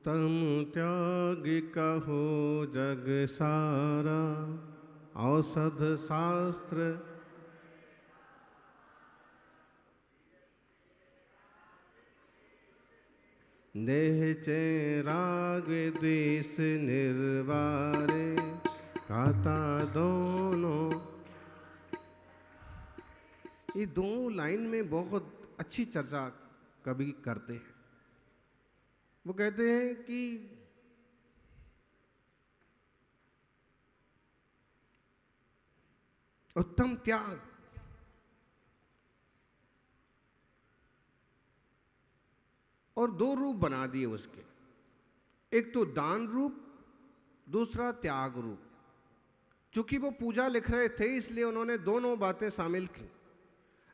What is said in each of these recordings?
उत्तम त्याग कहो जग सारा, औषध शास्त्र देह चे राग द्वेष निर्वारे, खाता दोनों। ये दो लाइन में बहुत अच्छी चर्चा कवि करते हैं। वो कहते हैं कि उत्तम त्याग, और दो रूप बना दिए उसके, एक तो दान रूप, दूसरा त्याग रूप। चूंकि वो पूजा लिख रहे थे इसलिए उन्होंने दोनों बातें शामिल की।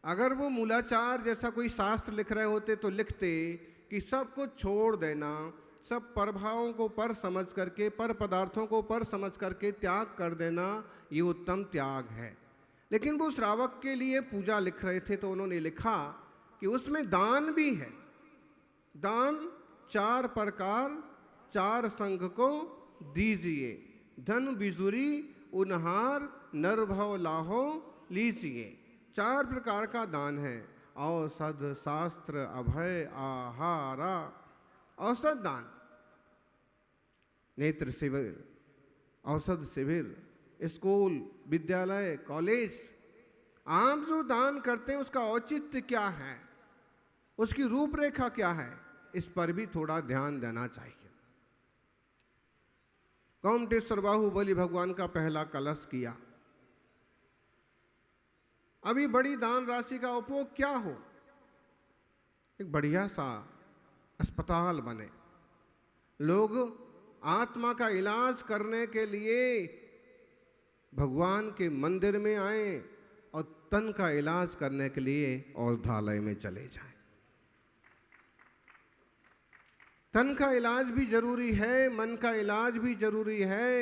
अगर वो मूलाचार जैसा कोई शास्त्र लिख रहे होते तो लिखते कि सब कुछ छोड़ देना, सब प्रभावों को पर समझ करके, पर पदार्थों को पर समझ करके त्याग कर देना, ये उत्तम त्याग है। लेकिन वो श्रावक के लिए पूजा लिख रहे थे तो उन्होंने लिखा कि उसमें दान भी है। दान 4 प्रकार 4 संघ को दीजिए, धन बिजुरी उनहार नरभव लाहो लीजिए। 4 प्रकार का दान है। औषध शास्त्र अभय आहारा। औषध दान, नेत्र शिविर, औषध शिविर, स्कूल, विद्यालय, कॉलेज। आप जो दान करते हैं उसका औचित्य क्या है, उसकी रूपरेखा क्या है, इस पर भी थोड़ा ध्यान देना चाहिए। कौंटेश्वर बाहुबली भगवान का पहला कलश किया। अभी बड़ी दान राशि का उपयोग क्या हो, एक बढ़िया सा अस्पताल बने, लोग आत्मा का इलाज करने के लिए भगवान के मंदिर में आए और तन का इलाज करने के लिए औषधालय में चले जाएं। तन का इलाज भी जरूरी है, मन का इलाज भी जरूरी है,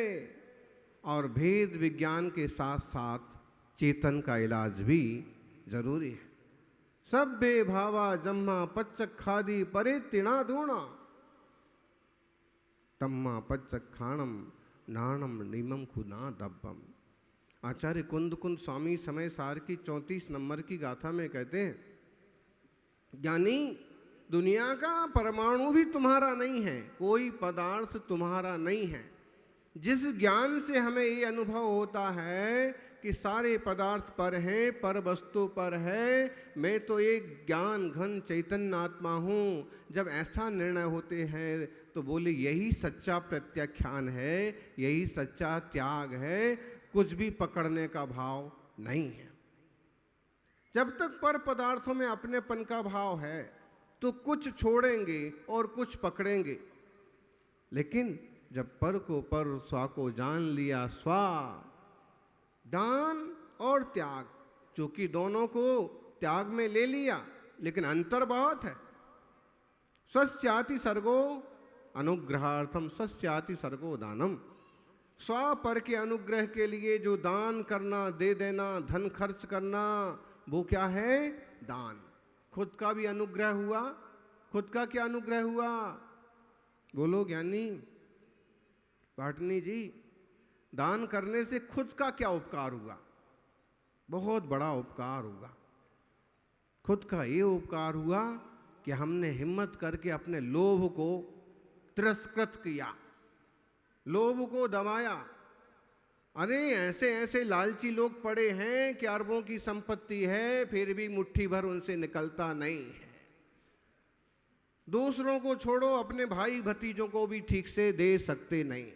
और भेद विज्ञान के साथ साथ चेतन का इलाज भी जरूरी है। सब्बे भावा जम्मा पच्चक खादी परे तिणा दूणा, तम्मा पच्चक खाणम नाणम निमम खुना दब्बम। आचार्य कुंद कुंद स्वामी समय सार की 34 नंबर की गाथा में कहते हैं, ज्ञानी दुनिया का परमाणु भी तुम्हारा नहीं है, कोई पदार्थ तुम्हारा नहीं है। जिस ज्ञान से हमें ये अनुभव होता है कि सारे पदार्थ पर हैं, पर वस्तु पर है, मैं तो एक ज्ञान घन चैतन्य आत्मा हूँ, जब ऐसा निर्णय होते हैं तो बोले यही सच्चा प्रत्याख्यान है, यही सच्चा त्याग है, कुछ भी पकड़ने का भाव नहीं है। जब तक पर पदार्थों में अपनेपन का भाव है तो कुछ छोड़ेंगे और कुछ पकड़ेंगे, लेकिन जब पर को पर, स्वा को जान लिया स्वा, दान और त्याग, चूंकि दोनों को त्याग में ले लिया लेकिन अंतर बहुत है। स्वस्याति सर्गो अनुग्रहार्थम स्वस्याति सर्गो दानम। स्व पर के अनुग्रह के लिए जो दान करना, दे देना, धन खर्च करना, वो क्या है? दान। खुद का भी अनुग्रह हुआ। खुद का क्या अनुग्रह हुआ? बोलो ज्ञानी पाटनी जी, दान करने से खुद का क्या उपकार हुआ? बहुत बड़ा उपकार हुआ। खुद का ये उपकार हुआ कि हमने हिम्मत करके अपने लोभ को तिरस्कृत किया, लोभ को दबाया। अरे ऐसे ऐसे लालची लोग पड़े हैं कि अरबों की संपत्ति है, फिर भी मुट्ठी भर उनसे निकलता नहीं है। दूसरों को छोड़ो, अपने भाई भतीजों को भी ठीक से दे सकते नहीं।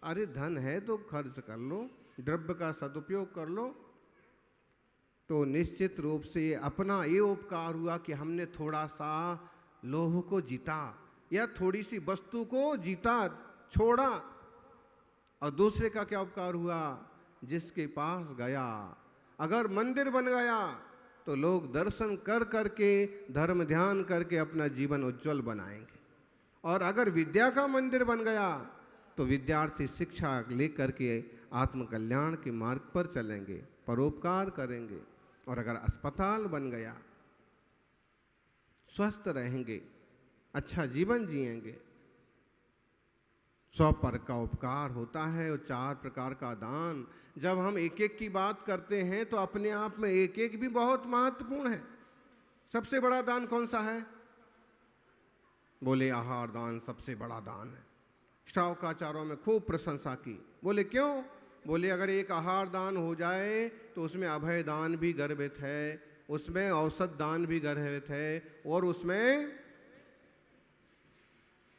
अरे धन है तो खर्च कर लो, द्रव्य का सदुपयोग कर लो। तो निश्चित रूप से अपना ये उपकार हुआ कि हमने थोड़ा सा लोभ को जीता, या थोड़ी सी वस्तु को जीता, छोड़ा। और दूसरे का क्या उपकार हुआ? जिसके पास गया, अगर मंदिर बन गया तो लोग दर्शन कर करके, धर्म ध्यान करके अपना जीवन उज्जवल बनाएंगे। और अगर विद्या का मंदिर बन गया तो विद्यार्थी शिक्षा लेकर के आत्मकल्याण के मार्ग पर चलेंगे, परोपकार करेंगे। और अगर अस्पताल बन गया, स्वस्थ रहेंगे, अच्छा जीवन जिएंगे। 100 पर का उपकार होता है और 4 प्रकार का दान। जब हम एक एक की बात करते हैं तो अपने आप में एक एक भी बहुत महत्वपूर्ण है। सबसे बड़ा दान कौन सा है? बोले आहार दान सबसे बड़ा दान है। श्रावकाचार्यों में खूब प्रशंसा की। बोले क्यों? बोले अगर एक आहार दान हो जाए तो उसमें अभय दान भी गर्भित है, उसमें औसत दान भी गर्भित है, और उसमें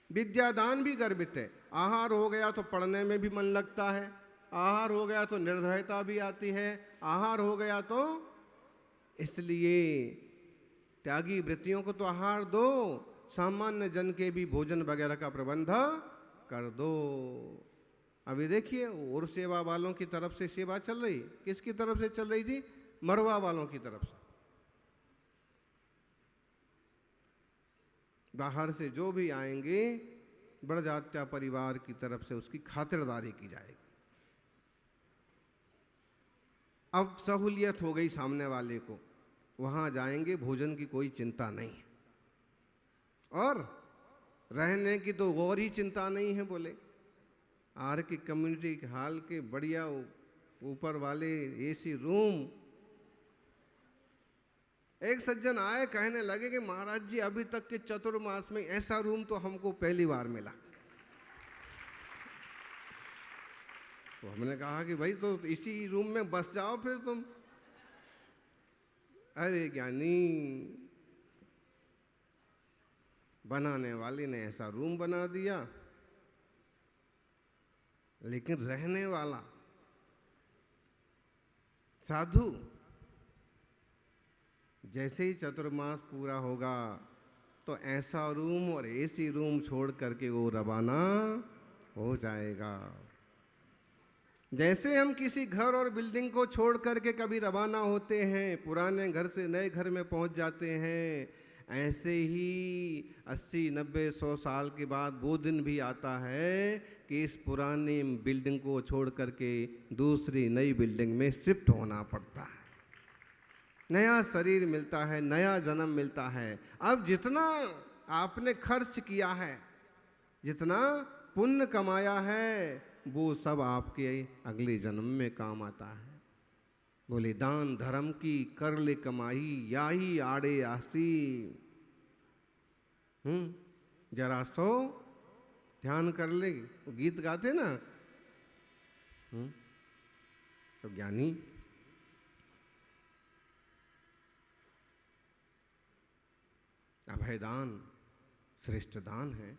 विद्यादान भी गर्भित है। आहार हो गया तो पढ़ने में भी मन लगता है, आहार हो गया तो निर्भयता भी आती है, आहार हो गया तो, इसलिए त्यागी वृत्तियों को तो आहार दो, सामान्य जन के भी भोजन वगैरह का प्रबंध कर दो। अभी देखिए और सेवा वालों की तरफ से सेवा चल रही, किसकी तरफ से चल रही जी? मरवा वालों की तरफ से। बाहर से जो भी आएंगे बड़जात्या परिवार की तरफ से उसकी खातिरदारी की जाएगी। अब सहूलियत हो गई सामने वाले को, वहां जाएंगे भोजन की कोई चिंता नहीं है, और रहने की तो और ही चिंता नहीं है। बोले आर की कम्युनिटी हाल के बढ़िया ऊपर वाले एसी रूम। एक सज्जन आए, कहने लगे कि महाराज जी अभी तक के चतुर्मास में ऐसा रूम तो हमको पहली बार मिला। तो हमने कहा कि भाई तो इसी रूम में बस जाओ फिर तुम। अरे ज्ञानी, बनाने वाले ने ऐसा रूम बना दिया, लेकिन रहने वाला साधु जैसे ही चतुर्मास पूरा होगा तो ऐसा रूम और एसी रूम छोड़ करके वो रवाना हो जाएगा। जैसे हम किसी घर और बिल्डिंग को छोड़ करके कभी रवाना होते हैं, पुराने घर से नए घर में पहुंच जाते हैं, ऐसे ही 80, 90, 100 साल के बाद वो दिन भी आता है कि इस पुरानी बिल्डिंग को छोड़ करके दूसरी नई बिल्डिंग में शिफ्ट होना पड़ता है। नया शरीर मिलता है, नया जन्म मिलता है। अब जितना आपने खर्च किया है, जितना पुण्य कमाया है, वो सब आपके अगले जन्म में काम आता है। बोले दान धर्म की कर ले कमाई, या ही आड़े आसी। जरा सो ध्यान कर ले, वो गीत गाते ना। तो ज्ञानी अभयदान श्रेष्ठ दान है,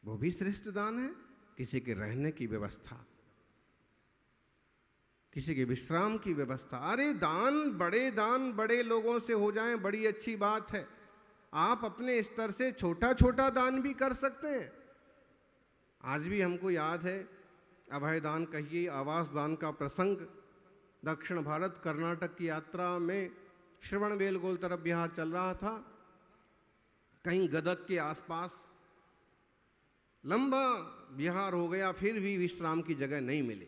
वो भी श्रेष्ठ दान है। किसी के रहने की व्यवस्था, किसी के विश्राम की व्यवस्था। अरे दान बड़े लोगों से हो जाएं, बड़ी अच्छी बात है। आप अपने स्तर से छोटा छोटा दान भी कर सकते हैं। आज भी हमको याद है, अभयदान कहिए, आवास दान का प्रसंग। दक्षिण भारत कर्नाटक की यात्रा में श्रवणबेलगोल तरफ बिहार चल रहा था। कहीं गदग के आसपास लंबा बिहार हो गया, फिर भी विश्राम की जगह नहीं मिली।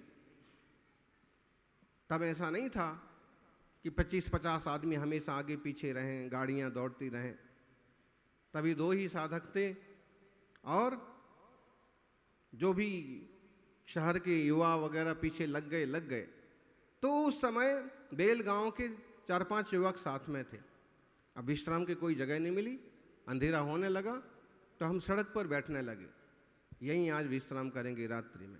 तब ऐसा नहीं था कि 25-50 आदमी हमेशा आगे पीछे रहें, गाड़ियां दौड़ती रहें। तभी 2 ही साधक थे, और जो भी शहर के युवा वगैरह पीछे लग गए। तो उस समय बेल गांव के 4-5 युवक साथ में थे। अब विश्राम की कोई जगह नहीं मिली, अंधेरा होने लगा, तो हम सड़क पर बैठने लगे, यहीं आज विश्राम करेंगे रात्रि में।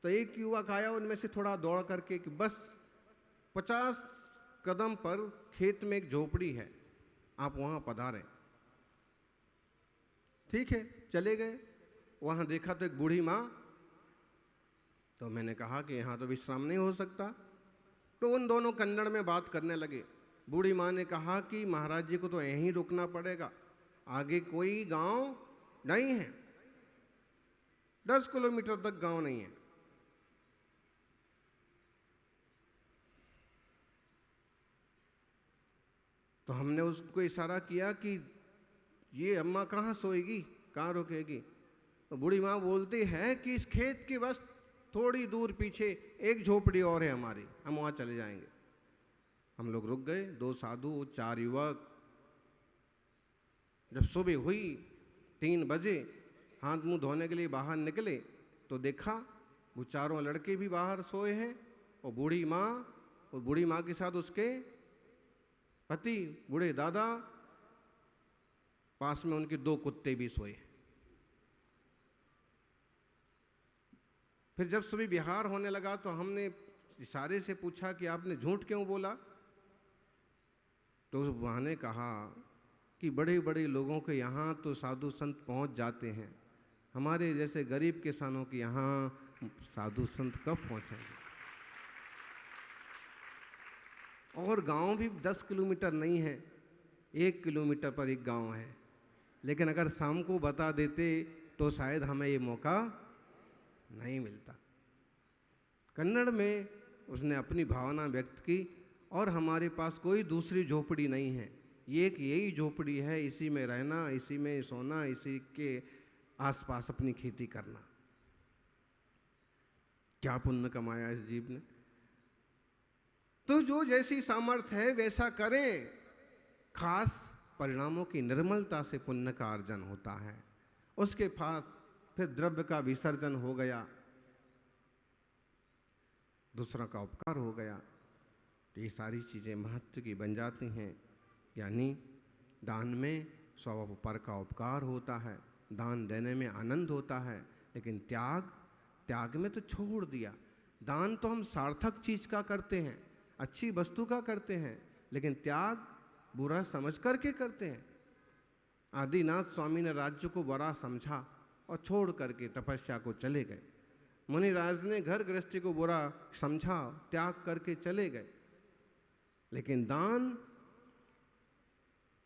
तो एक युवक आया उनमें से, थोड़ा दौड़ करके कि बस 50 कदम पर खेत में एक झोपड़ी है, आप वहाँ पधारें। ठीक है, चले गए। वहाँ देखा तो एक बूढ़ी माँ। तो मैंने कहा कि यहाँ तो विश्राम नहीं हो सकता। तो उन दोनों कन्नड़ में बात करने लगे। बूढ़ी माँ ने कहा कि महाराज जी को तो यहीं रुकना पड़ेगा, आगे कोई गांव नहीं है, 10 किलोमीटर तक गांव नहीं है। तो हमने उसको इशारा किया कि ये अम्मा कहाँ सोएगी, कहाँ रुकेगी। तो बूढ़ी माँ बोलती है कि इस खेत के बस थोड़ी दूर पीछे एक झोपड़ी और है हमारी, हम वहाँ चले जाएंगे। हम लोग रुक गए। 2 साधु, 4 युवक। जब सुबह हुई 3 बजे हाथ मुंह धोने के लिए बाहर निकले तो देखा वो चारों लड़के भी बाहर सोए हैं और बूढ़ी माँ के साथ उसके पति बूढ़े दादा, पास में उनके 2 कुत्ते भी सोए। फिर जब सुबह विहार होने लगा तो हमने इशारे से पूछा कि आपने झूठ क्यों बोला? तो उस बुआ ने कहा कि बड़े बड़े लोगों के यहाँ तो साधु संत पहुँच जाते हैं, हमारे जैसे गरीब किसानों के यहाँ साधु संत कब पहुँचेंगे? और गांव भी 10 किलोमीटर नहीं है, 1 किलोमीटर पर एक गांव है, लेकिन अगर शाम को बता देते तो शायद हमें ये मौका नहीं मिलता। कन्नड़ में उसने अपनी भावना व्यक्त की और हमारे पास कोई दूसरी झोपड़ी नहीं है, ये एक यही झोपड़ी है, इसी में रहना, इसी में सोना, इसी के आसपास अपनी खेती करना। क्या पुण्य कमाया इस जीव ने। तो जो जैसी सामर्थ्य है वैसा करें, खास परिणामों की निर्मलता से पुण्य का अर्जन होता है। उसके बाद फिर द्रव्य का विसर्जन हो गया, दूसरा का उपकार हो गया, तो ये सारी चीज़ें महत्व की बन जाती हैं। यानी दान में स्वपर का उपकार होता है, दान देने में आनंद होता है, लेकिन त्याग में तो छोड़ दिया। दान तो हम सार्थक चीज़ का करते हैं, अच्छी वस्तु का करते हैं, लेकिन त्याग बुरा समझ करके करते हैं। आदिनाथ स्वामी ने राज्य को बुरा समझा और छोड़ करके तपस्या को चले गए। मुनिराज ने घर गृहस्थी को बुरा समझा, त्याग करके चले गए। लेकिन दान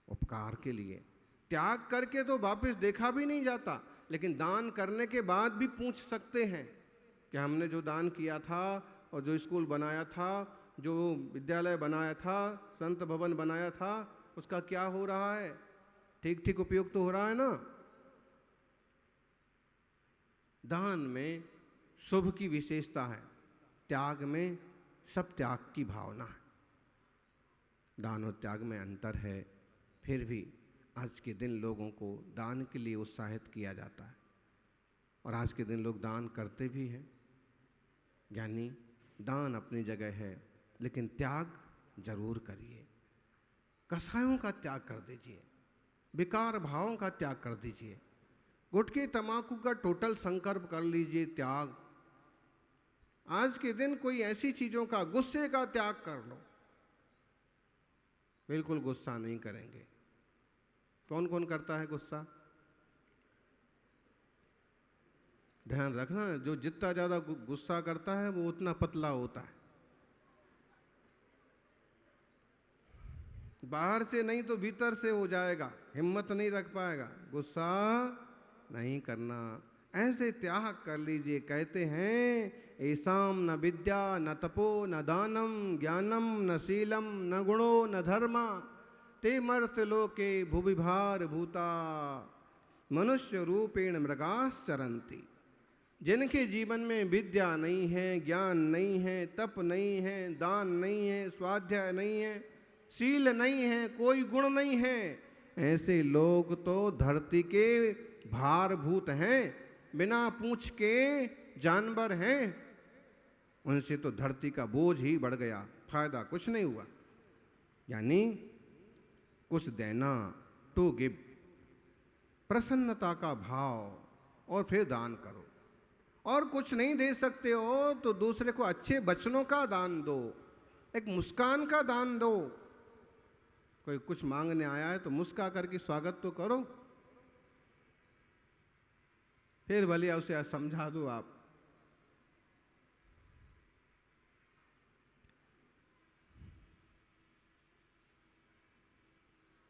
उपकार के लिए, त्याग करके तो वापस देखा भी नहीं जाता, लेकिन दान करने के बाद भी पूछ सकते हैं कि हमने जो दान किया था और जो स्कूल बनाया था, जो विद्यालय बनाया था, संत भवन बनाया था, उसका क्या हो रहा है? ठीक ठीक उपयोग तो हो रहा है ना? दान में शुभ की विशेषता है, त्याग में सब त्याग की भावना है। दान और त्याग में अंतर है, फिर भी आज के दिन लोगों को दान के लिए उत्साहित किया जाता है और आज के दिन लोग दान करते भी हैं। यानी दान अपनी जगह है, लेकिन त्याग जरूर करिए। कसायों का त्याग कर दीजिए, विकार भावों का त्याग कर दीजिए, गुटखे तंबाकू का टोटल संकल्प कर लीजिए त्याग। आज के दिन कोई ऐसी चीज़ों का, गुस्से का त्याग कर लो। बिल्कुल गुस्सा नहीं करेंगे। कौन कौन करता है गुस्सा? ध्यान रखना, जो जितना ज़्यादा गुस्सा करता है वो उतना पतला होता है। बाहर से नहीं तो भीतर से हो जाएगा, हिम्मत नहीं रख पाएगा। गुस्सा नहीं करना, ऐसे त्याग कर लीजिए। कहते हैं ऐसाम न विद्या न तपो न दानम ज्ञानम न शीलम न गुणो न धर्मा ते मर्त लोके भुविभार भूता मनुष्य रूपेण मृगास चरंती। जिनके जीवन में विद्या नहीं है, ज्ञान नहीं है, तप नहीं है, दान नहीं है, स्वाध्याय नहीं है, शील नहीं है, कोई गुण नहीं है, ऐसे लोग तो धरती के भारभूत हैं, बिना पूंछ के जानवर हैं। उनसे तो धरती का बोझ ही बढ़ गया, फायदा कुछ नहीं हुआ। यानी कुछ देना, टू गिव, प्रसन्नता का भाव, और फिर दान करो। और कुछ नहीं दे सकते हो तो दूसरे को अच्छे वचनों का दान दो, एक मुस्कान का दान दो। कोई कुछ मांगने आया है तो मुस्का करके स्वागत तो करो, फिर भले उसे समझा दो आप।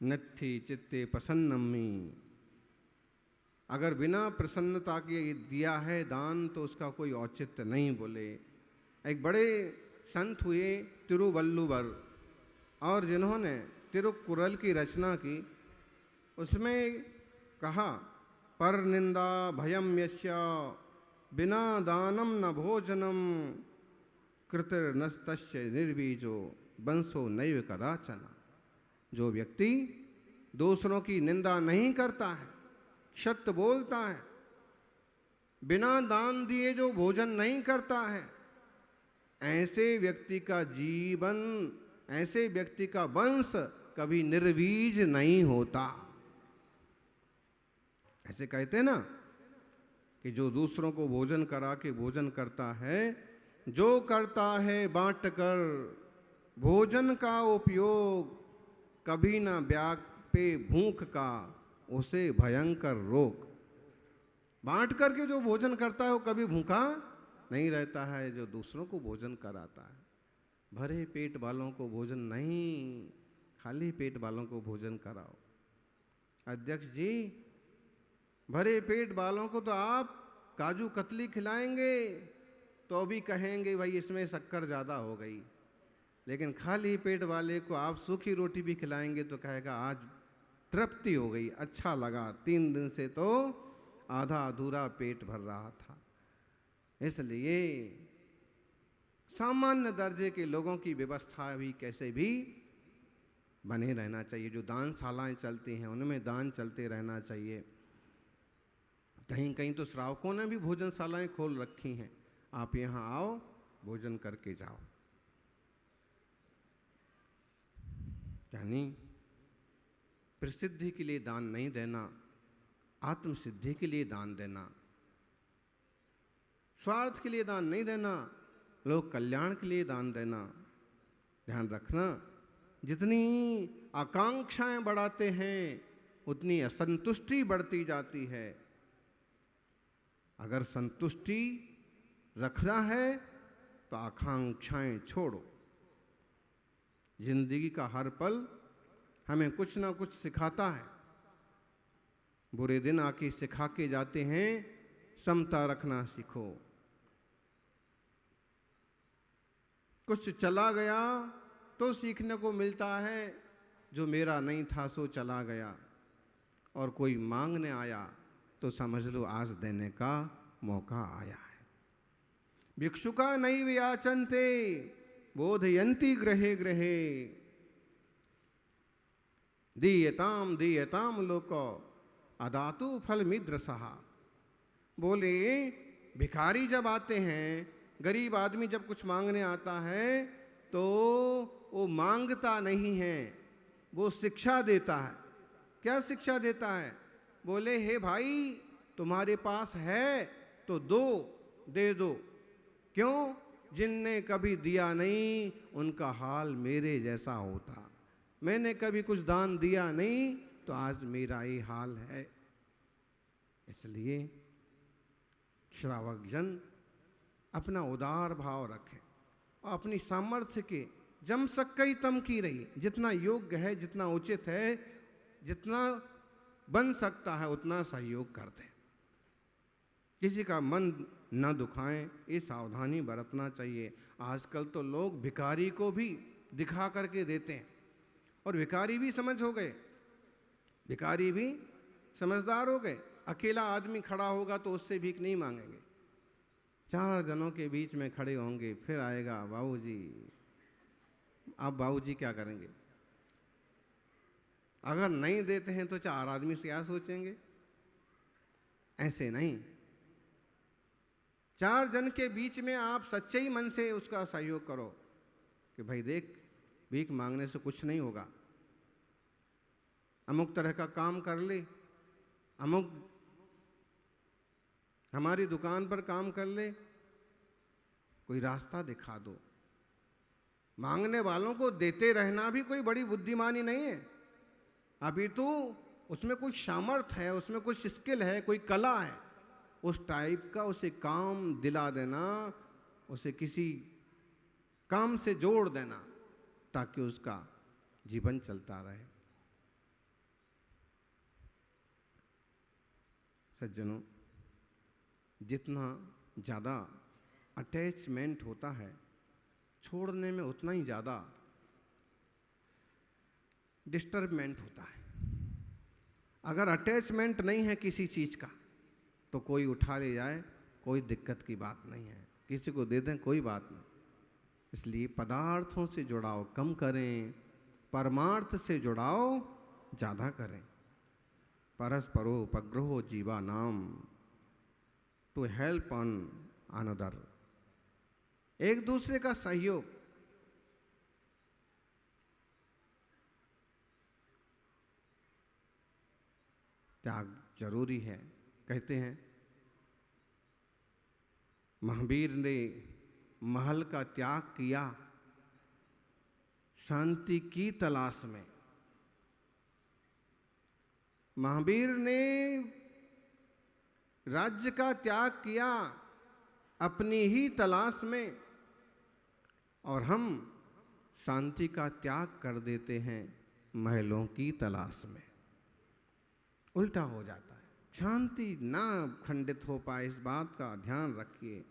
नत्थि चित्ते प्रसन्नम्मि, अगर बिना प्रसन्नता के दिया है दान तो उसका कोई औचित्य नहीं बोले। एक बड़े संत हुए तिरुवल्लुवर, और जिन्होंने तिरुकुरल की रचना की, उसमें कहा पर निंदा भयम यस्य बिना दानम न भोजनम कृतिर्नस्तस्य निर्बीजो बंसो नैव कदाचन। जो व्यक्ति दूसरों की निंदा नहीं करता है, सत्य बोलता है, बिना दान दिए जो भोजन नहीं करता है, ऐसे व्यक्ति का जीवन, ऐसे व्यक्ति का वंश कभी निर्वीज नहीं होता। ऐसे कहते हैं ना कि जो दूसरों को भोजन करा के भोजन करता है, जो करता है बांट कर भोजन का उपयोग, कभी ना व्यापे भूख का उसे भयंकर रोग। बांट करके जो भोजन करता है वो कभी भूखा नहीं रहता है। जो दूसरों को भोजन कराता है, भरे पेट वालों को भोजन नहीं, खाली पेट वालों को भोजन कराओ। अध्यक्ष जी, भरे पेट वालों को तो आप काजू कतली खिलाएंगे तो भी कहेंगे भाई इसमें शक्कर ज़्यादा हो गई, लेकिन खाली पेट वाले को आप सूखी रोटी भी खिलाएंगे तो कहेगा आज तृप्ति हो गई, अच्छा लगा, 3 दिन से तो आधा अधूरा पेट भर रहा था। इसलिए सामान्य दर्जे के लोगों की व्यवस्था भी कैसे भी बने रहना चाहिए। जो दानशालाएं चलती हैं उनमें दान चलते रहना चाहिए। कहीं कहीं तो श्रावकों ने भी भोजनशालाएं खोल रखी हैं, आप यहाँ आओ भोजन करके जाओ। यानी प्रसिद्धि के लिए दान नहीं देना, आत्मसिद्धि के लिए दान देना, स्वार्थ के लिए दान नहीं देना, लोक कल्याण के लिए दान देना। ध्यान रखना, जितनी आकांक्षाएं बढ़ाते हैं उतनी असंतुष्टि बढ़ती जाती है। अगर संतुष्टि रखना है तो आकांक्षाएं छोड़ो। जिंदगी का हर पल हमें कुछ ना कुछ सिखाता है। बुरे दिन आके सिखा के जाते हैं, समता रखना सीखो। कुछ चला गया तो सीखने को मिलता है, जो मेरा नहीं था सो चला गया। और कोई मांगने आया तो समझ लो आज देने का मौका आया है। भिक्षुका नैव याचन्ते बोधयन्ति गृहे गृहे, दीयताम दीयताम लोको अदातु फलमिद्र सहा। बोले भिखारी जब आते हैं, गरीब आदमी जब कुछ मांगने आता है तो वो मांगता नहीं है, वो शिक्षा देता है। क्या शिक्षा देता है? बोले हे भाई तुम्हारे पास है तो दो, दे दो। क्यों? जिनने कभी दिया नहीं उनका हाल मेरे जैसा होता। मैंने कभी कुछ दान दिया नहीं तो आज मेरा ही हाल है। इसलिए श्रावक जन अपना उदार भाव रखें और अपनी सामर्थ्य के जम सकई तम की रही, जितना योग्य है, जितना उचित है, जितना बन सकता है उतना सहयोग कर दें। किसी का मन न दुखाएं, ये सावधानी बरतना चाहिए। आजकल तो लोग भिखारी को भी दिखा करके देते हैं और भिखारी भी समझ हो गए, भिखारी भी समझदार हो गए। अकेला आदमी खड़ा होगा तो उससे भीख नहीं मांगेंगे, 4 जनों के बीच में खड़े होंगे, फिर आएगा बाबूजी। अब बाबूजी क्या करेंगे? अगर नहीं देते हैं तो 4 आदमी से क्या सोचेंगे? ऐसे नहीं, 4 जन के बीच में आप सच्चे ही मन से उसका सहयोग करो कि भाई देख, भीख मांगने से कुछ नहीं होगा, अमुक तरह का काम कर ले, अमुक हमारी दुकान पर काम कर ले, कोई रास्ता दिखा दो। मांगने वालों को देते रहना भी कोई बड़ी बुद्धिमानी नहीं है। अभी तो उसमें कुछ सामर्थ्य है, उसमें कुछ स्किल है, कोई कला है, उस टाइप का उसे काम दिला देना, उसे किसी काम से जोड़ देना ताकि उसका जीवन चलता रहे। सज्जनों, जितना ज़्यादा अटैचमेंट होता है छोड़ने में उतना ही ज़्यादा डिस्टर्बमेंट होता है। अगर अटैचमेंट नहीं है किसी चीज़ का तो कोई उठा ले जाए कोई दिक्कत की बात नहीं है, किसी को दे दें कोई बात नहीं। इसलिए पदार्थों से जुड़ाव कम करें, परमार्थ से जुड़ाव ज़्यादा करें। परस्परोपग्रहो जीवानाम टू हेल्प ऑन अनदर, एक दूसरे का सहयोग। त्याग जरूरी है। कहते हैं महावीर ने महल का त्याग किया शांति की तलाश में। महावीर ने राज्य का त्याग किया अपनी ही तलाश में, और हम शांति का त्याग कर देते हैं महलों की तलाश में। उल्टा हो जाता है। शांति ना खंडित हो पाए, इस बात का ध्यान रखिए।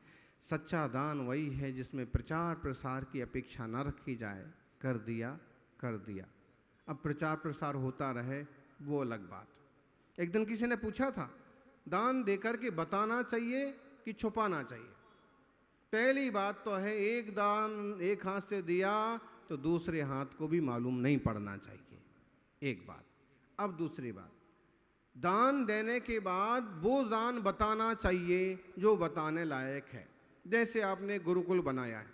सच्चा दान वही है जिसमें प्रचार प्रसार की अपेक्षा ना रखी जाए। कर दिया कर दिया, अब प्रचार प्रसार होता रहे वो अलग बात। एक दिन किसी ने पूछा था, दान देकर के बताना चाहिए कि छुपाना चाहिए? पहली बात तो है, एक दान एक हाथ से दिया तो दूसरे हाथ को भी मालूम नहीं पड़ना चाहिए, एक बात। अब दूसरी बात, दान देने के बाद वो दान बताना चाहिए जो बताने लायक है। जैसे आपने गुरुकुल बनाया है,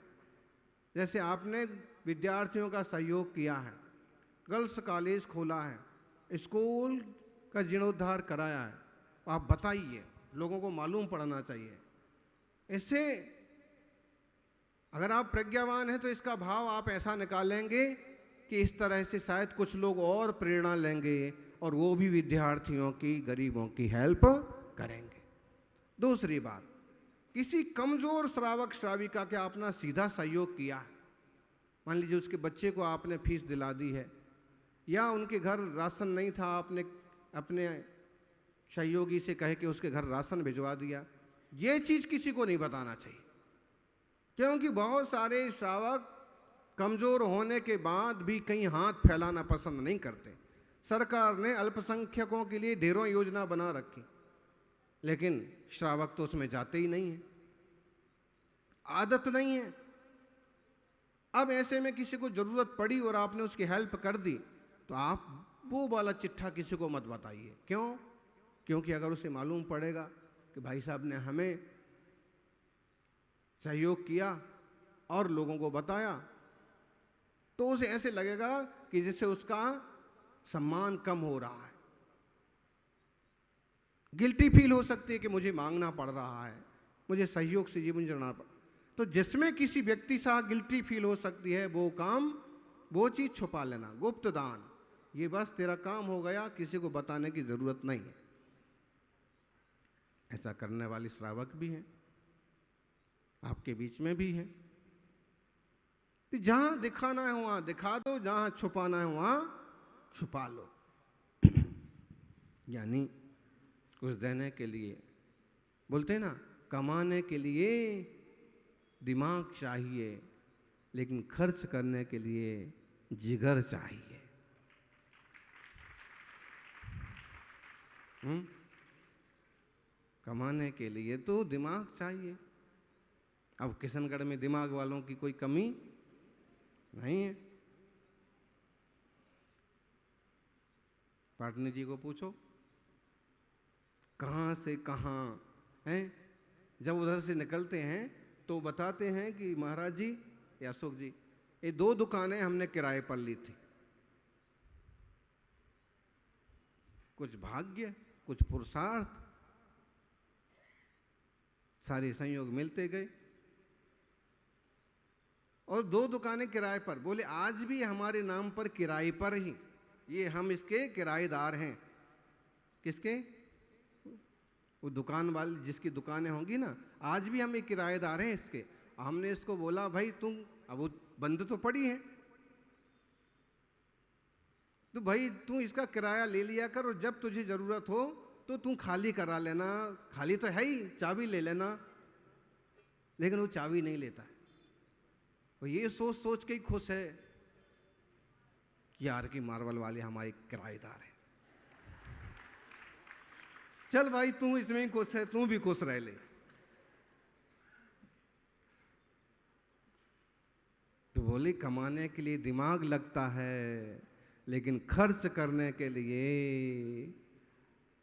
जैसे आपने विद्यार्थियों का सहयोग किया है, गर्ल्स कॉलेज खोला है, स्कूल का जीर्णोद्धार कराया है, आप बताइए, लोगों को मालूम पड़ना चाहिए। इससे अगर आप प्रज्ञावान हैं तो इसका भाव आप ऐसा निकालेंगे कि इस तरह से शायद कुछ लोग और प्रेरणा लेंगे और वो भी विद्यार्थियों की, गरीबों की हेल्प करेंगे। दूसरी बात, किसी कमजोर श्रावक श्राविका के आपने सीधा सहयोग किया है, मान लीजिए उसके बच्चे को आपने फीस दिला दी है, या उनके घर राशन नहीं था, आपने अपने सहयोगी से कह के उसके घर राशन भिजवा दिया, ये चीज़ किसी को नहीं बताना चाहिए। क्योंकि बहुत सारे श्रावक कमज़ोर होने के बाद भी कहीं हाथ फैलाना पसंद नहीं करते। सरकार ने अल्पसंख्यकों के लिए ढेरों योजना बना रखी, लेकिन श्रावक तो उसमें जाते ही नहीं है, आदत नहीं है। अब ऐसे में किसी को ज़रूरत पड़ी और आपने उसकी हेल्प कर दी, तो आप वो वाला चिट्ठा किसी को मत बताइए। क्यों? क्योंकि अगर उसे मालूम पड़ेगा कि भाई साहब ने हमें सहयोग किया और लोगों को बताया, तो उसे ऐसे लगेगा कि जैसे उसका सम्मान कम हो रहा है, गिल्टी फील हो सकती है कि मुझे मांगना पड़ रहा है, मुझे सहयोग से जीवन जीना पड़। तो जिसमें किसी व्यक्ति से गिल्टी फील हो सकती है, वो काम, वो चीज़ छुपा लेना, गुप्त दान, ये बस तेरा काम हो गया, किसी को बताने की ज़रूरत नहीं है। ऐसा करने वाले श्रावक भी हैं, आपके बीच में भी हैं। तो जहाँ दिखाना है वहाँ दिखा दो, जहाँ छुपाना है वहाँ छुपा लो। यानी कुछ देने के लिए, बोलते हैं ना, कमाने के लिए दिमाग चाहिए, लेकिन खर्च करने के लिए जिगर चाहिए। कमाने के लिए तो दिमाग चाहिए। अब किशनगढ़ में दिमाग वालों की कोई कमी नहीं है। पाटनी जी को पूछो, कहाँ से कहाँ हैं, जब उधर से निकलते हैं तो बताते हैं कि महाराज जी या अशोक जी, ये 2 दुकानें हमने किराए पर ली थी। कुछ भाग्य, कुछ पुरुषार्थ, सारे संयोग मिलते गए और 2 दुकानें किराए पर। बोले आज भी हमारे नाम पर किराए पर ही, ये हम इसके किराएदार हैं। किसके? वो दुकान वाले जिसकी दुकानें होंगी ना, आज भी हम एक किराएदार हैं इसके। हमने इसको बोला भाई तुम, अब वो बंद तो पड़ी है, तो भाई तू इसका किराया ले लिया कर और जब तुझे ज़रूरत हो तो तू खाली करा लेना। खाली तो है ही, चाबी ले लेना। लेकिन वो चाबी नहीं लेता है, वो ये सोच सोच के ही खुश है कि यार की मार्बल वाले हमारे किराएदार हैं। चल भाई तू इसमें ही खुश है, तू भी खुश रह ले। तो बोले कमाने के लिए दिमाग लगता है, लेकिन खर्च करने के लिए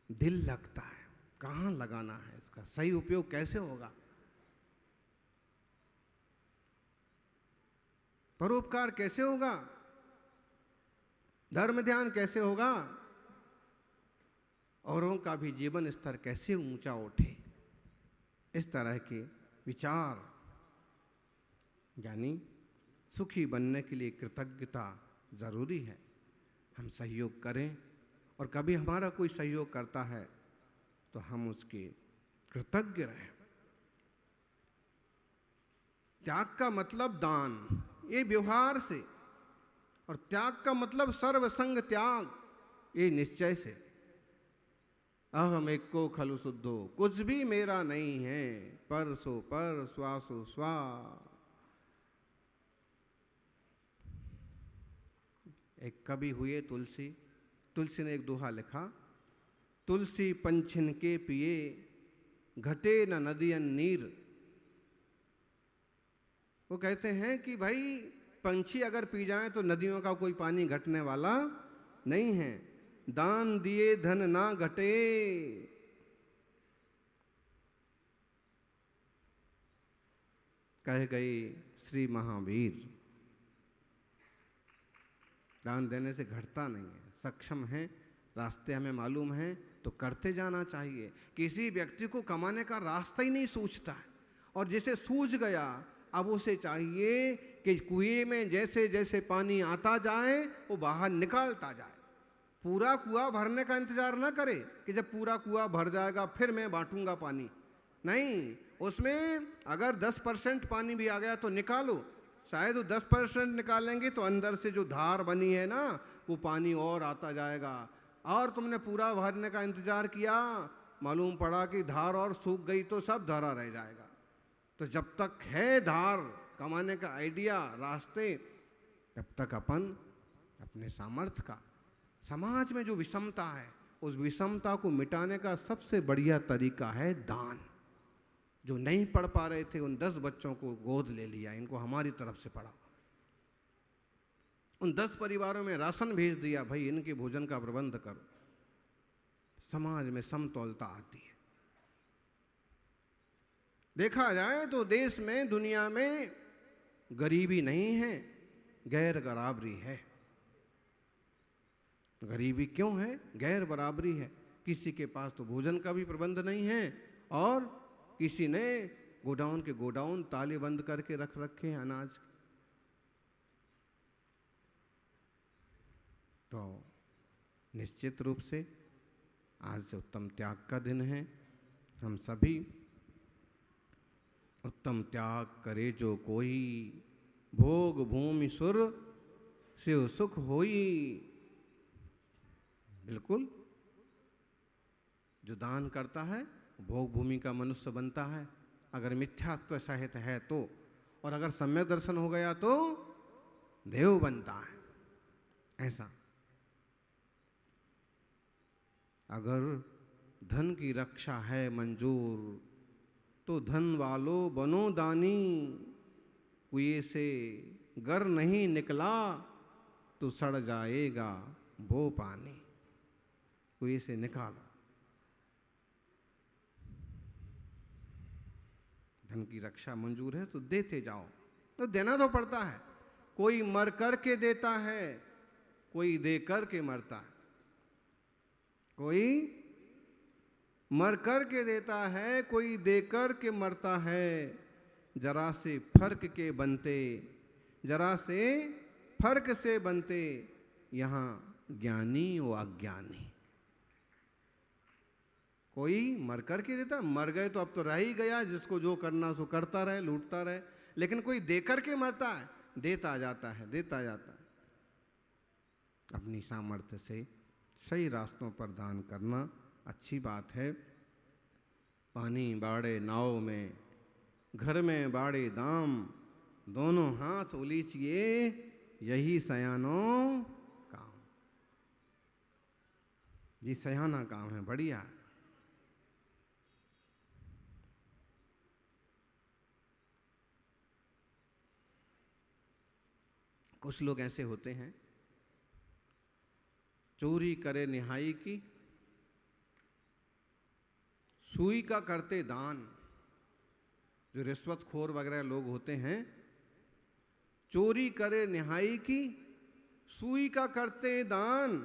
दिल लगता है, कहाँ लगाना है, इसका सही उपयोग कैसे होगा, परोपकार कैसे होगा, धर्म ध्यान कैसे होगा, औरों का भी जीवन स्तर कैसे ऊंचा उठे। इस तरह के विचार, यानी सुखी बनने के लिए कृतज्ञता जरूरी है। हम सहयोग करें, और कभी हमारा कोई सहयोग करता है तो हम उसके कृतज्ञ रहें। त्याग का मतलब दान, ये व्यवहार से, और त्याग का मतलब सर्वसंग त्याग, ये निश्चय से। अहम एको खलु शुद्धो, कुछ भी मेरा नहीं है, पर सो पर, स्वासो स्वा। एक कवि हुए तुलसी, तुलसी ने एक दोहा लिखा, तुलसी पंछिन के पिए, घटे न नदियन नीर। वो कहते हैं कि भाई पंछी अगर पी जाए तो नदियों का कोई पानी घटने वाला नहीं है। दान दिए धन ना घटे, कह गए श्री महावीर। दान देने से घटता नहीं है, सक्षम है, रास्ते हमें मालूम है तो करते जाना चाहिए। किसी व्यक्ति को कमाने का रास्ता ही नहीं सूझता है, और जिसे सूझ गया अब उसे चाहिए कि कुएं में जैसे जैसे पानी आता जाए वो बाहर निकालता जाए। पूरा कुआं भरने का इंतजार ना करे कि जब पूरा कुआं भर जाएगा फिर मैं बांटूंगा पानी, नहीं, उसमें अगर 10% पानी भी आ गया तो निकालो। शायद वो 10% निकालेंगे तो अंदर से जो धार बनी है ना, वो पानी और आता जाएगा। और तुमने पूरा भरने का इंतजार किया, मालूम पड़ा कि धार और सूख गई तो सब धरा रह जाएगा। तो जब तक है धार कमाने का आइडिया, रास्ते, तब तक अपन अपने सामर्थ्य का, समाज में जो विषमता है उस विषमता को मिटाने का सबसे बढ़िया तरीका है दान। जो नहीं पढ़ पा रहे थे उन 10 बच्चों को गोद ले लिया, इनको हमारी तरफ से पढ़ाओ। उन 10 परिवारों में राशन भेज दिया, भाई इनके भोजन का प्रबंध करो। समाज में समतौलता आती है। देखा जाए तो देश में, दुनिया में गरीबी नहीं है, गैर बराबरी है। गरीबी क्यों है? गैर बराबरी है। किसी के पास तो भोजन का भी प्रबंध नहीं है, और किसी ने गोडाउन के गोडाउन ताले बंद करके रख रखे हैं अनाज के। तो निश्चित रूप से आज से उत्तम त्याग का दिन है। हम सभी उत्तम त्याग करे जो कोई, भोग भूमि सुर शिव सुख होई। बिल्कुल, जो दान करता है भोग भूमि का मनुष्य बनता है, अगर मिथ्यात्व सहित है तो, और अगर सम्यक दर्शन हो गया तो देव बनता है। ऐसा अगर धन की रक्षा है मंजूर तो धन वालो बनो दानी, कुएं से गर नहीं निकला तो सड़ जाएगा वो पानी। कुएं से निकालो, धन की रक्षा मंजूर है तो देते जाओ। तो देना तो पड़ता है। कोई मर कर के देता है, कोई दे कर के मरता है। कोई मर कर के देता है, कोई दे कर के मरता है। जरा से फर्क के बनते, जरा से फर्क से बनते, यहाँ ज्ञानी व अज्ञानी। कोई मर कर के देता, मर गए तो अब तो रह ही गया, जिसको जो करना सो करता रहे, लूटता रहे। लेकिन कोई दे कर के मरता है, देता जाता है, देता जाता है। अपनी सामर्थ्य से सही रास्तों पर दान करना अच्छी बात है। पानी बाड़े नाव में, घर में बाड़े दाम, दोनों हाथ उलीचिए, यही सयानो काम। ये सयाना काम है, बढ़िया। कुछ लोग ऐसे होते हैं चोरी करे निहाई की, सुई का करते दान। जो रिश्वतखोर वगैरह लोग होते हैं, चोरी करे निहाई की, सुई का करते दान।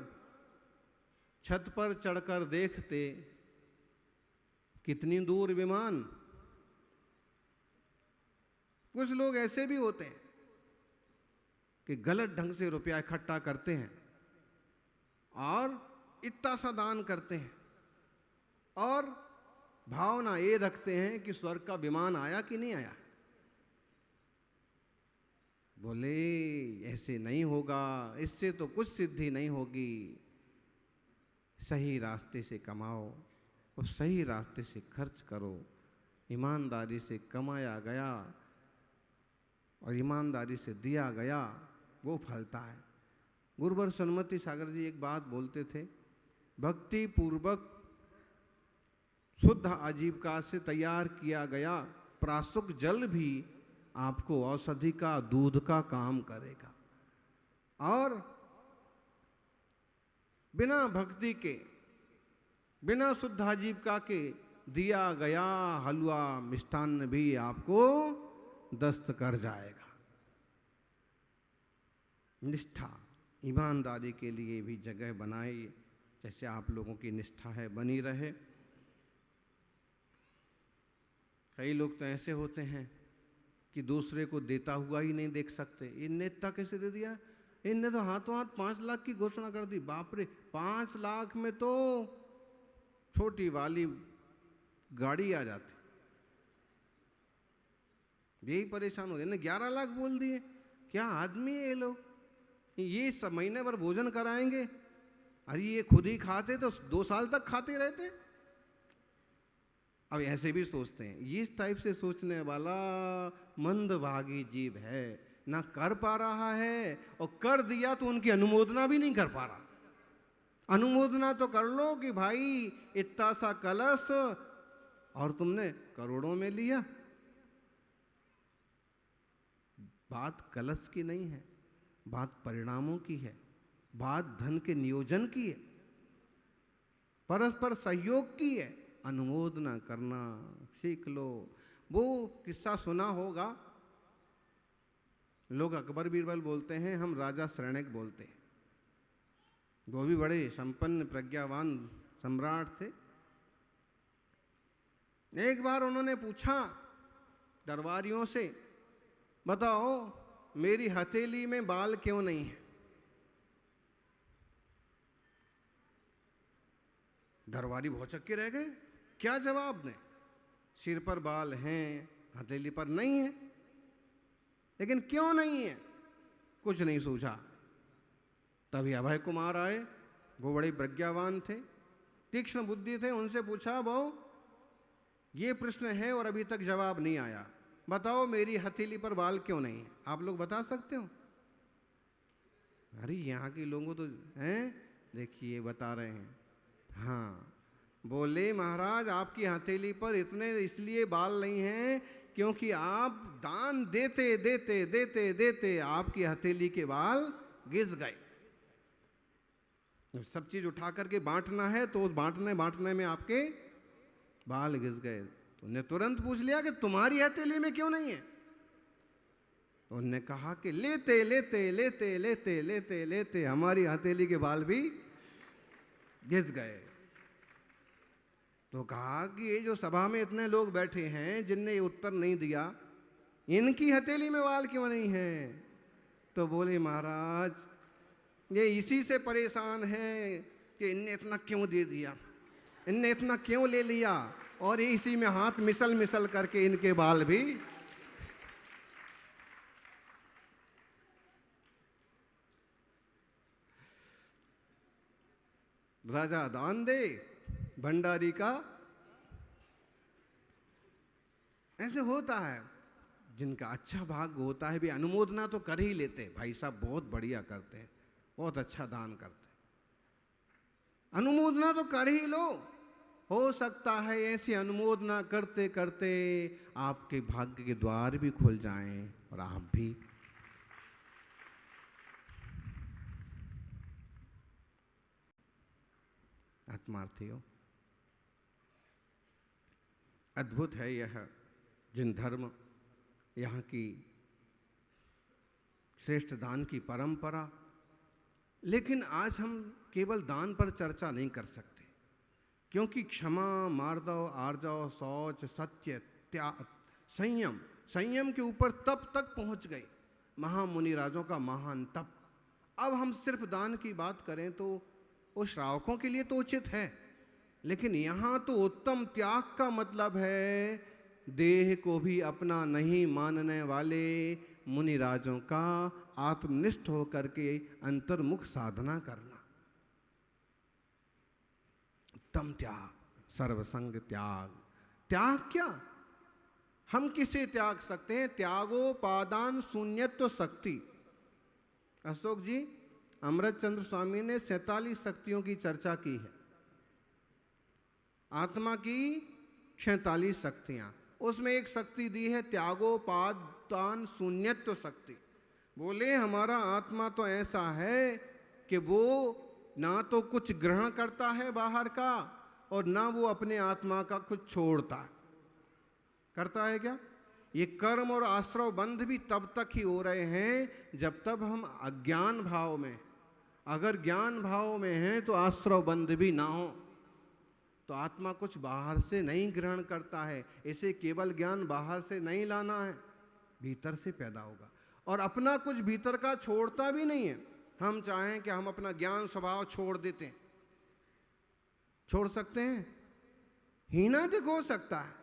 छत पर चढ़कर देखते कितनी दूर विमान। कुछ लोग ऐसे भी होते हैं कि गलत ढंग से रुपया इकट्ठा करते हैं और इतना सा दान करते हैं और भावना ये रखते हैं कि स्वर्ग का विमान आया कि नहीं आया। बोले ऐसे नहीं होगा, इससे तो कुछ सिद्धि नहीं होगी। सही रास्ते से कमाओ और सही रास्ते से खर्च करो। ईमानदारी से कमाया गया और ईमानदारी से दिया गया वो फलता है। गुरुवर सन्मति सागर जी एक बात बोलते थे, भक्ति पूर्वक शुद्ध आजीविका से तैयार किया गया प्रासुक जल भी आपको औषधि का, दूध का काम करेगा। और बिना भक्ति के, बिना शुद्ध आजीविका के दिया गया हलवा मिष्टान्न भी आपको दस्त कर जाएगा। निष्ठा, ईमानदारी के लिए भी जगह बनाई, जैसे आप लोगों की निष्ठा है बनी रहे। कई लोग तो ऐसे होते हैं कि दूसरे को देता हुआ ही नहीं देख सकते। इनने इतना कैसे दे दिया, इनने तो हाथों हाथ 5 लाख की घोषणा कर दी। बाप रे, 5 लाख में तो छोटी वाली गाड़ी आ जाती। यही परेशान हो गए ना, 11 लाख बोल दिए। क्या आदमी है ये लोग, ये सब महीने भर भोजन कराएंगे। अरे ये खुद ही खाते तो 2 साल तक खाते रहते। अब ऐसे भी सोचते हैं। इस टाइप से सोचने वाला मंदभागी जीव है, ना कर पा रहा है और कर दिया तो उनकी अनुमोदना भी नहीं कर पा रहा। अनुमोदना तो कर लो कि भाई इतना सा कलश और तुमने करोड़ों में लिया। बात कलश की नहीं है, बात परिणामों की है, बात धन के नियोजन की है, परस्पर सहयोग की है। अनुमोदना करना सीख लो। वो किस्सा सुना होगा, लोग अकबर बीरबल बोलते हैं, हम राजा शरणक बोलते हैं। वो भी बड़े संपन्न प्रज्ञावान सम्राट थे। एक बार उन्होंने पूछा दरबारियों से, बताओ मेरी हथेली में बाल क्यों नहीं है। दरबारी भौचक के रह गए, क्या जवाब दें। सिर पर बाल हैं, हथेली पर नहीं है, लेकिन क्यों नहीं है कुछ नहीं सूझा। तभी अभय कुमार आए, वो बड़े प्रज्ञावान थे, तीक्ष्ण बुद्धि थे। उनसे पूछा, बहु ये प्रश्न है और अभी तक जवाब नहीं आया, बताओ मेरी हथेली पर बाल क्यों नहीं है। आप लोग बता सकते हो। अरे यहाँ के लोगों तो हैं, देखिए बता रहे हैं। हाँ, बोले महाराज आपकी हथेली पर इतने इसलिए बाल नहीं हैं क्योंकि आप दान देते देते देते देते आपकी हथेली के बाल घिस गए। सब चीज उठा करके बांटना है तो बांटने बांटने में आपके बाल घिस गए। तो उन्हें तुरंत पूछ लिया कि तुम्हारी हथेली में क्यों नहीं है। तो उन्होंने कहा कि लेते लेते लेते लेते लेते लेते हमारी हथेली के बाल भी घिस गए। तो कहा कि ये जो सभा में इतने लोग बैठे हैं जिनने ये उत्तर नहीं दिया, इनकी हथेली में बाल क्यों नहीं है। तो बोले महाराज ये इसी से परेशान है कि इनने इतना क्यों दे दिया, इनने इतना क्यों ले लिया, और इसी में हाथ मिसल मिसल करके इनके बाल भी। राजा दान दे, भंडारी का। ऐसे होता है, जिनका अच्छा भाग्य होता है भी अनुमोदना तो कर ही लेते। भाई साहब बहुत बढ़िया करते हैं, बहुत अच्छा दान करते हैं, अनुमोदना तो कर ही लो। हो सकता है ऐसी अनुमोदना करते करते आपके भाग्य के द्वार भी खुल जाएं और आप भी आत्मार्थियों, अद्भुत है यह जिन धर्म, यहाँ की श्रेष्ठ दान की परंपरा। लेकिन आज हम केवल दान पर चर्चा नहीं कर सकते, क्योंकि क्षमा, मार्दव, आर्जव, शौच, सत्य, त्याग, संयम, संयम के ऊपर तप तक पहुंच गए महामुनि राजों का महान तप। अब हम सिर्फ दान की बात करें तो वो श्रावकों के लिए तो उचित है, लेकिन यहाँ तो उत्तम त्याग का मतलब है देह को भी अपना नहीं मानने वाले मुनि राजों का आत्मनिष्ठ होकर के अंतर्मुख साधना करना। उत्तम त्याग, सर्वसंग त्याग। त्याग क्या, हम किसे त्याग सकते हैं? त्यागोपादान शून्यत्व शक्ति। अशोक जी, अमृतचंद्र स्वामी ने 47 शक्तियों की चर्चा की है, आत्मा की 46 शक्तियां, उसमें एक शक्ति दी है त्यागोपादान शून्यत्व शक्ति। बोले हमारा आत्मा तो ऐसा है कि वो ना तो कुछ ग्रहण करता है बाहर का, और ना वो अपने आत्मा का कुछ छोड़ता है। करता है क्या? ये कर्म और आश्रव बंध भी तब तक ही हो रहे हैं जब तक हम अज्ञान भाव में। अगर ज्ञान भाव में हैं तो आश्रव बंध भी ना हो, तो आत्मा कुछ बाहर से नहीं ग्रहण करता है। इसे केवल ज्ञान बाहर से नहीं लाना है, भीतर से पैदा होगा। और अपना कुछ भीतर का छोड़ता भी नहीं है। हम चाहें कि हम अपना ज्ञान स्वभाव छोड़ देते हैं, छोड़ सकते हैं? हीनादिक हो सकता है,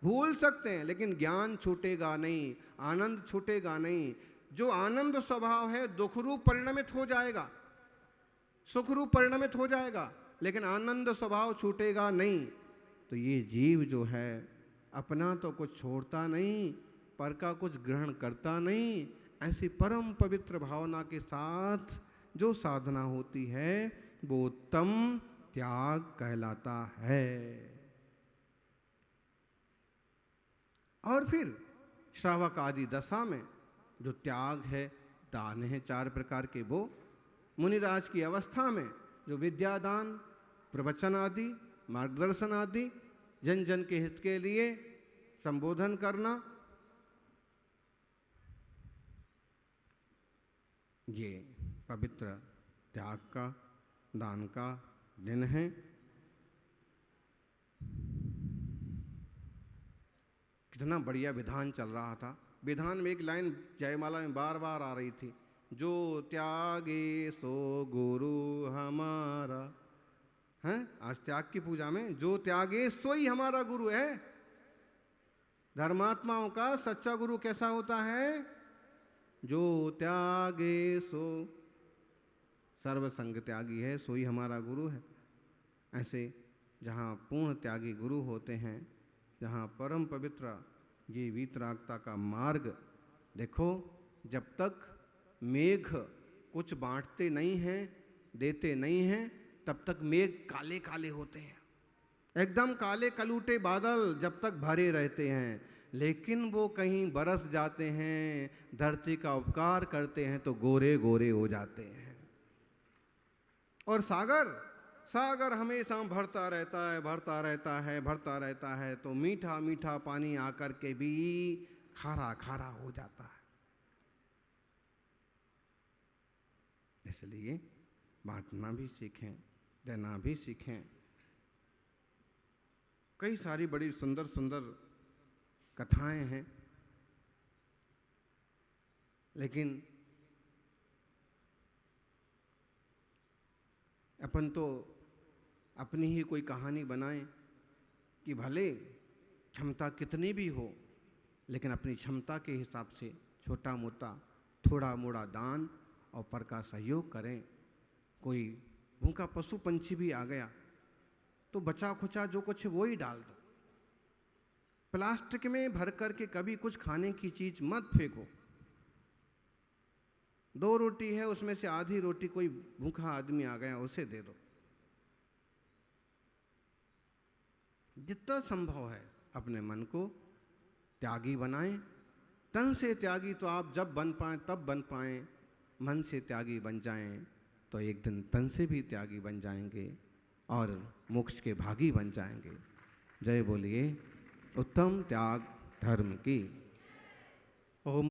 भूल सकते हैं, लेकिन ज्ञान छूटेगा नहीं, आनंद छूटेगा नहीं। जो आनंद स्वभाव है दुख रूप परिणमित हो जाएगा, सुख रूप परिणमित हो जाएगा, लेकिन आनंद स्वभाव छूटेगा नहीं। तो ये जीव जो है अपना तो कुछ छोड़ता नहीं, पर का कुछ ग्रहण करता नहीं। ऐसी परम पवित्र भावना के साथ जो साधना होती है वो उत्तम त्याग कहलाता है। और फिर श्रावक आदि दशा में जो त्याग है, दान है 4 प्रकार के, वो मुनिराज की अवस्था में जो विद्यादान, प्रवचन आदि, मार्गदर्शन आदि, जन जन के हित के लिए संबोधन करना, ये पवित्र त्याग का, दान का दिन है। कितना बढ़िया विधान चल रहा था। विधान में एक लाइन जयमाला में बार बार आ रही थी, जो त्यागे सो गुरु हमारा। हैं आज त्याग की पूजा में जो त्यागे सो ही हमारा गुरु है। धर्मात्माओं का सच्चा गुरु कैसा होता है? जो त्यागे सो, सर्वसंग त्यागी है, सो ही हमारा गुरु है। ऐसे जहाँ पूर्ण त्यागी गुरु होते हैं, जहाँ परम पवित्र ये वीतरागता का मार्ग। देखो, जब तक मेघ कुछ बांटते नहीं हैं, देते नहीं हैं, तब तक मेघ काले काले होते हैं, एकदम काले कलूटे बादल जब तक भरे रहते हैं। लेकिन वो कहीं बरस जाते हैं, धरती का उपकार करते हैं तो गोरे गोरे हो जाते हैं। और सागर, सागर हमेशा भरता रहता है, भरता रहता है, भरता रहता है, तो मीठा मीठा पानी आकर के भी खारा खारा हो जाता है। इसलिए बांटना भी सीखें, देना भी सीखें। कई सारी बड़ी सुंदर सुंदर कथाएं हैं, लेकिन अपन तो अपनी ही कोई कहानी बनाएं कि भले क्षमता कितनी भी हो, लेकिन अपनी क्षमता के हिसाब से छोटा मोटा थोड़ा मोड़ा दान और पर का सहयोग करें। कोई भूखा पशु पंछी भी आ गया तो बचा खुचा जो कुछ वो ही डाल दो। प्लास्टिक में भर करके कभी कुछ खाने की चीज मत फेंको। 2 रोटी है, उसमें से आधी रोटी कोई भूखा आदमी आ गया उसे दे दो। जितना संभव है अपने मन को त्यागी बनाएं। तन से त्यागी तो आप जब बन पाएं तब बन पाएं, मन से त्यागी बन जाएं तो एक दिन तन से भी त्यागी बन जाएंगे। और मोक्ष के भागी बन जाएंगे। जय बोलिए उत्तम त्याग धर्म की। ओम।